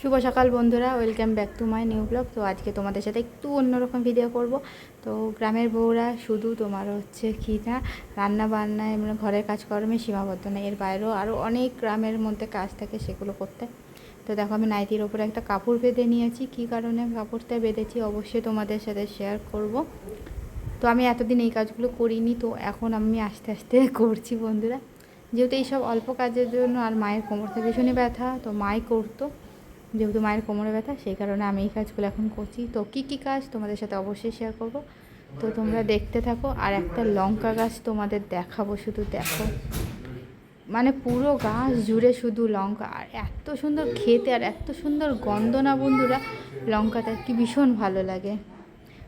শুভ সকাল বন্ধুরা, welcome back to my new blog. তো আজকে তোমাদের সাথে একটু অন্যরকম ভিডিও করব। তো গ্রামের বউরা শুধু তোমার হচ্ছে কি না রান্না বান্না এমনি ঘরের কাজকর্মে সীমাবদ্ধ না, এর বাইরেও আরও অনেক গ্রামের মধ্যে কাজ থাকে সেগুলো করতে। তো দেখো আমি নাইটির ওপরে একটা কাপড় বেঁধে নিয়েছি। কী কারণে কাপড়টা বেঁধেছি অবশ্যই তোমাদের সাথে শেয়ার করব। তো আমি এতদিন এই কাজগুলো করিনি, তো এখন আমি আস্তে আস্তে করছি বন্ধুরা। যেহেতু এইসব অল্প কাজের জন্য আর মায়ের কোমরটা ভীষণই ব্যথা, তো মাই করতো, যেহেতু মায়ের কোমরে ব্যথা সেই কারণে আমি এই কাজগুলো এখন করছি। তো কী কী কাজ তোমাদের সাথে অবশ্যই শেয়ার করব, তো তোমরা দেখতে থাকো। আর একটা লঙ্কা গাছ তোমাদের দেখাবো, শুধু দেখো, মানে পুরো গাছ জুড়ে শুধু লঙ্কা, আর এত সুন্দর খেতে আর এত সুন্দর গন্ধ না বন্ধুরা, লঙ্কাটা কি ভীষণ ভালো লাগে।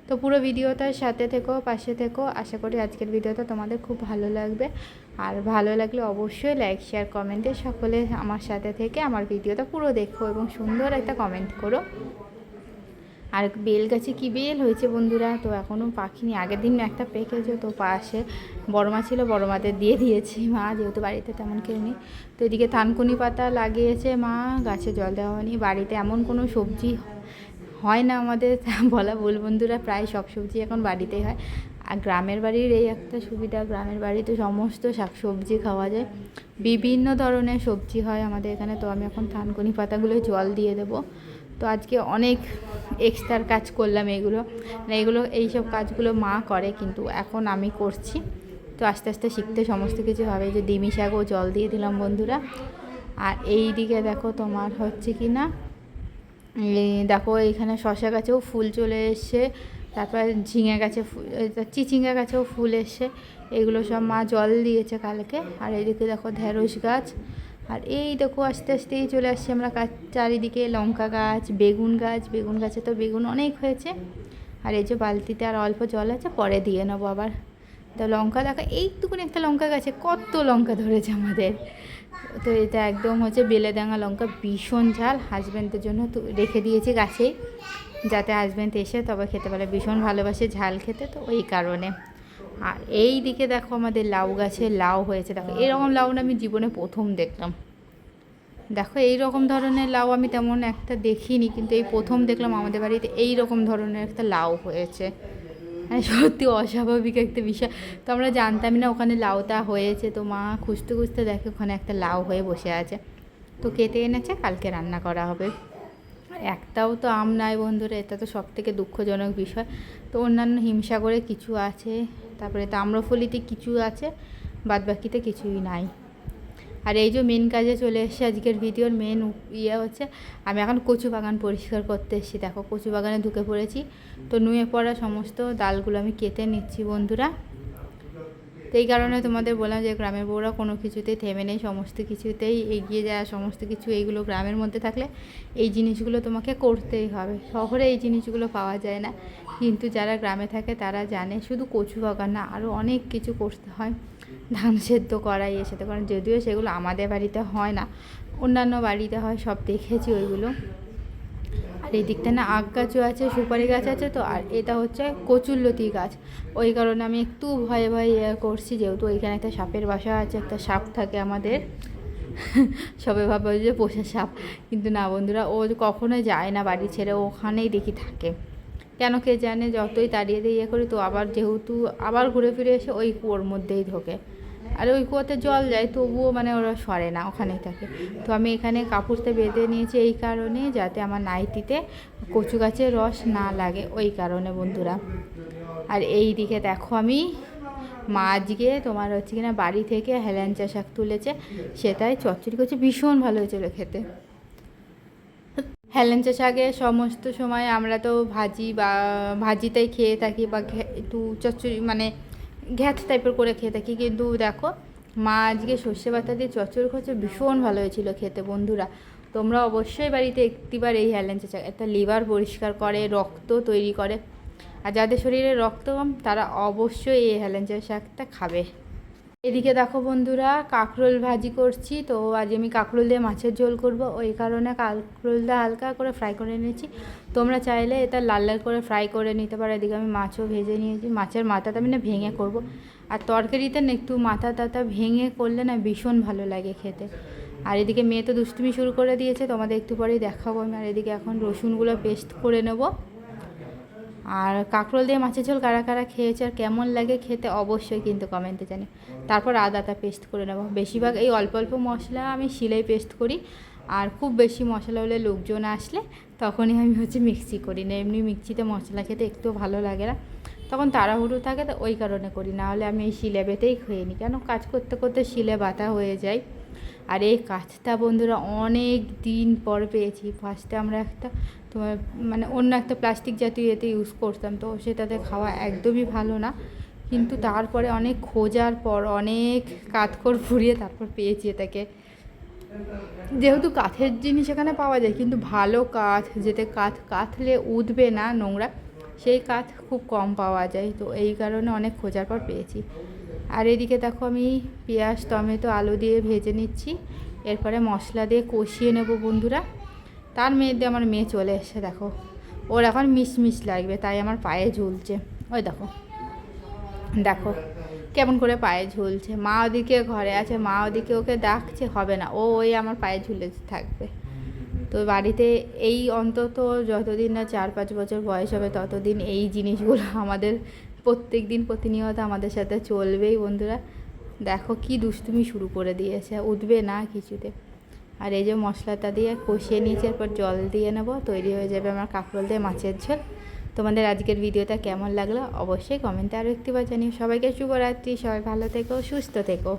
তো পুরো ভিডিওটার সাথে থেকো, পাশে থেকো। আশা করি আজকের ভিডিওটা তোমাদের খুব ভালো লাগবে। আর ভালো লাগলে অবশ্যই লাইক শেয়ার কমেন্টে সকলে আমার সাথে থেকে আমার ভিডিওটা পুরো দেখো এবং সুন্দর একটা কমেন্ট করো। আর বেল গাছে কী বেল হয়েছে বন্ধুরা, তো এখনও পাখিনি। আগের দিন একটা পেকেছে, তো পাশে বড় মা ছিল, বড় মাদের দিয়ে দিয়েছি মা, যেহেতু বাড়িতে তেমন কেউ নেই। তো এদিকে থানকুনি পাতা লাগিয়েছে মা, গাছে জল দেওয়া হয়নি। বাড়িতে এমন কোনো সবজি হয় না আমাদের বলা ভুল বন্ধুরা, প্রায় সব সবজি এখন বাড়িতেই হয়। আর গ্রামের বাড়ির এই একটা সুবিধা, গ্রামের বাড়িতে সমস্ত শাক সবজি খাওয়া যায়, বিভিন্ন ধরনের সবজি হয় আমাদের এখানে। তো আমি এখন থানকুনি পাতাগুলো জল দিয়ে দেবো। তো আজকে অনেক এক্সট্রার কাজ করলাম, এইসব কাজগুলো মা করে, কিন্তু এখন আমি করছি। তো আস্তে আস্তে শিখতে সমস্ত কিছু হবে। যে ডিমি শাকও জল দিয়ে দিলাম বন্ধুরা। আর এই দিকে দেখো তোমার হচ্ছে কি না, দেখো এইখানে শশা গাছেও ফুল চলে এসছে, তারপর ঝিঙে গাছে চিচিঙ্গা গাছেও ফুল এসছে। এগুলো সব মা জল দিয়েছে কালকে। আর এইদিকে দেখো ঢেঁড়স গাছ, আর এই দেখো আস্তে আস্তেই চলে আসছি আমরা চারিদিকে। লঙ্কা গাছ, বেগুন গাছে তো বেগুন অনেক হয়েছে। আর এই যে বালতিতে আর অল্প জল আছে, পরে দিয়ে নেবো আবার। তো লঙ্কা দেখো, এইটুকুনি একটা লঙ্কা গাছে কত লঙ্কা ধরেছে আমাদের। তো এটা একদম হচ্ছে বেলেডাঙা লঙ্কা, ভীষণ ঝাল। হাজব্যান্ডের জন্য তো রেখে দিয়েছি গাছেই, যাতে হাজব্যান্ড এসে তবে খেতে পারে, ভীষণ ভালোবাসে ঝাল খেতে, তো ওই কারণে। আর এই দিকে দেখো আমাদের লাউ গাছে লাউ হয়েছে। দেখো এরকম লাউ না আমি জীবনে প্রথম দেখলাম। দেখো এই রকম ধরনের লাউ আমি তেমন একটা দেখিনি, কিন্তু এই প্রথম দেখলাম আমাদের বাড়িতে এই রকম ধরনের একটা লাউ হয়েছে। মানে সত্যি অস্বাভাবিক একটা বিষয়। তো আমরা জানতামই না ওখানে লাউটা হয়েছে। তো মা খুঁজতে খুঁজতে দেখে ওখানে একটা লাউ হয়ে বসে আছে, তো কেটে এনেছে, কালকে রান্না করা হবে। আর একটাও তো আম নাই বন্ধুরা, এটা তো সব থেকে দুঃখজনক বিষয়। তো অন্যান্য হিমসাগরে কিছু আছে, তারপরে তাম্রফলিতে কিছু আছে, বাদবাকিতে কিছুই নাই। আর এই যে মেন কাজে চলে এসেছে, আজকের ভিডিওর মেন হচ্ছে আমি এখন কচু বাগান পরিষ্কার করতে এসেছি। দেখো কচু বাগানে ঢুকে পড়েছি। তো নুয়ে পড়া সমস্ত ডালগুলো আমি কেটে নিচ্ছি বন্ধুরা। তো এই কারণে তোমাদের বললাম যে গ্রামের বউরা কোনো কিছুতেই থেমে নেই, সমস্ত কিছুতেই এগিয়ে যায়। সমস্ত কিছু এইগুলো গ্রামের মধ্যে থাকলে এই জিনিসগুলো তোমাকে করতেই হবে। শহরে এই জিনিসগুলো পাওয়া যায় না, কিন্তু যারা গ্রামে থাকে তারা জানে। শুধু কচু বাগান না, আরও অনেক কিছু করতে হয়। ধান সেদ্ধ করাই এসে, কারণ যদিও সেগুলো আমাদের বাড়িতে হয় না, অন্যান্য বাড়িতে হয়, সব দেখেছি ওইগুলো। আর এই দিকটা না আখ গাছও আছে, সুপারি গাছ আছে। তো আর এটা হচ্ছে কচুরলতি গাছ, ওই কারণে আমি একটু ভয়ে ভয়ে করছি, যেহেতু ওইখানে একটা সাপের বাসা আছে, একটা সাপ থাকে আমাদের। সবে ভাবে যে পোষা সাপ, কিন্তু না বন্ধুরা, ও কখনোই যায় না বাড়ি ছেড়ে, ওখানেই দেখি থাকে। কেন কে জানে, যতই তাড়িয়ে দিয়ে করি, তো আবার যেহেতু আবার ঘুরে ফিরে এসে ওই কুয়োর মধ্যেই ঢোকে। আর ওই কুয়োতে জল যায়, তবুও মানে ওরা সরে না, ওখানেই থাকে। তো আমি এখানে কাপড়তে বেঁধে নিয়েছি এই কারণে, যাতে আমার নাইটিতে কচু গাছের রস না লাগে, ওই কারণে বন্ধুরা। আর এই দিকে দেখো আমি মা আজকে তোমার হচ্ছে কিনা বাড়ি থেকে হেলেঞ্চা শাক তুলেছে, সেটাই চচ্চড়ি করছে, ভীষণ ভালো হয়েছিল খেতে। হেলেঞ্চা শাকে সমস্ত সময় আমরা তো ভাজিটাই খেয়ে থাকি, বা একটু চচ্চড়ি মানে ঘ্যাট টাইপের করে খেয়ে থাকি। কিন্তু দেখো মা আজকে সর্ষে বাটা দিয়ে চচ্চড়ি করছে, ভীষণ ভালো হয়েছিল খেতে বন্ধুরা। তোমরা অবশ্যই বাড়িতে একটিবার এই হেলেঞ্চা শাক, একটা লিভার পরিষ্কার করে, রক্ত তৈরি করে। আর যাদের শরীরে রক্ত কম তারা অবশ্যই এই হেলেঞ্চা শাকটা খাবে। এদিকে দেখো বন্ধুরা কাঁকরোল ভাজি করছি। তো আজ আমি কাঁকরোল দিয়ে মাছের ঝোল করব, ওই কারণে কাঁকরোলটা হালকা করে ফ্রাই করে নিয়েছি। তোমরা চাইলে এটা লাল লাল করে ফ্রাই করে নিতে পারো। এদিকে আমি মাছও ভেজে নিয়েছি, মাছের মাথাটা আমি না ভেঙে করব। আর তরকারিতে না একটু মাথা টাথা ভেঙে করলে না ভীষণ ভালো লাগে খেতে। আর এদিকে মেয়ে তো দুষ্টুমি শুরু করে দিয়েছে, তোমাদের একটু পরেই দেখাবো আমি। আর এদিকে এখন রসুনগুলো পেস্ট করে নেব। আর কাঁকরোল দিয়ে মাছের ঝোল কারা কারা খেয়েছে আর কেমন লাগে খেতে অবশ্যই কিন্তু কমেন্টে জানি। তারপর আদাটা পেস্ট করে নেব। বেশিরভাগ এই অল্প অল্প মশলা আমি শিলেই পেস্ট করি, আর খুব বেশি মশলা হলে লোকজন আসলে তখনই আমি মিক্সি করি না। এমনি মিক্সিতে মশলা খেতে একটু ভালো লাগে না, তখন তাড়াহুড়ো থাকে, তো ওই কারণে করি। না হলে আমি এই শিলে বেতেই খেয়ে নিই, কেন কাজ করতে করতে শিলে বাতা হয়ে যায়। আর এই কাজটা বন্ধুরা অনেক দিন পর পেয়েছি। ফার্স্টে আমরা একটা তোমার অন্য একটা প্লাস্টিক জাতীয় এতে ইউজ করতাম, তো সেটাতে খাওয়া একদমই ভালো না। কিন্তু তারপরে অনেক খোঁজার পর অনেক কাঠখড় ফুরিয়ে তারপর পেয়েছি এটাকে। যেহেতু কাঠের জিনিস এখানে পাওয়া যায়, কিন্তু ভালো কাঠ, যেতে কাটলে উঠবে না নোংরা, সেই কাঠ খুব কম পাওয়া যায়। তো এই কারণে অনেক খোঁজার পর পেয়েছি। আর এদিকে দেখো আমি পেঁয়াজ টমেটো আলু দিয়ে ভেজে নিচ্ছি, এরপরে মশলা দিয়ে কষিয়ে নেব বন্ধুরা। তার মধ্যে আমার মেয়ে চলে এসে দেখো, ওর এখন মিশমিশ লাগবে, তাই আমার পায়ে ঝুলছে। ওই দেখো দেখো কেমন করে পায়ে ঝুলছে। মা ওদিকে ঘরে আছে, মা ওদিকে ওকে ডাকছে, হবে না, ও ওই আমার পায়ে ঝুলে থাকবে। তো বাড়িতে এই অন্তত যতদিন না 4-5 বছর বয়স হবে ততদিন এই জিনিসগুলো আমাদের প্রত্যেক দিন প্রতিনিয়ত আমাদের সাথে চলবেই বন্ধুরা। দেখো কি দুষ্টুমি শুরু করে দিয়েছে, উঠবে না কিছুতে। আর এই যে মশলাটা দিয়ে কষিয়ে নিয়েছি, এরপর জল দিয়ে নেব, তৈরি হয়ে যাবে আমার কাঁকরোল দিয়ে মাছের ঝোল। তোমাদের আজকের ভিডিওটা কেমন লাগলো অবশ্যই কমেন্টে আরও একটিবার জানিও। সবাইকে শুভরাত্রি, সবাই ভালো থেকো, সুস্থ থেকো।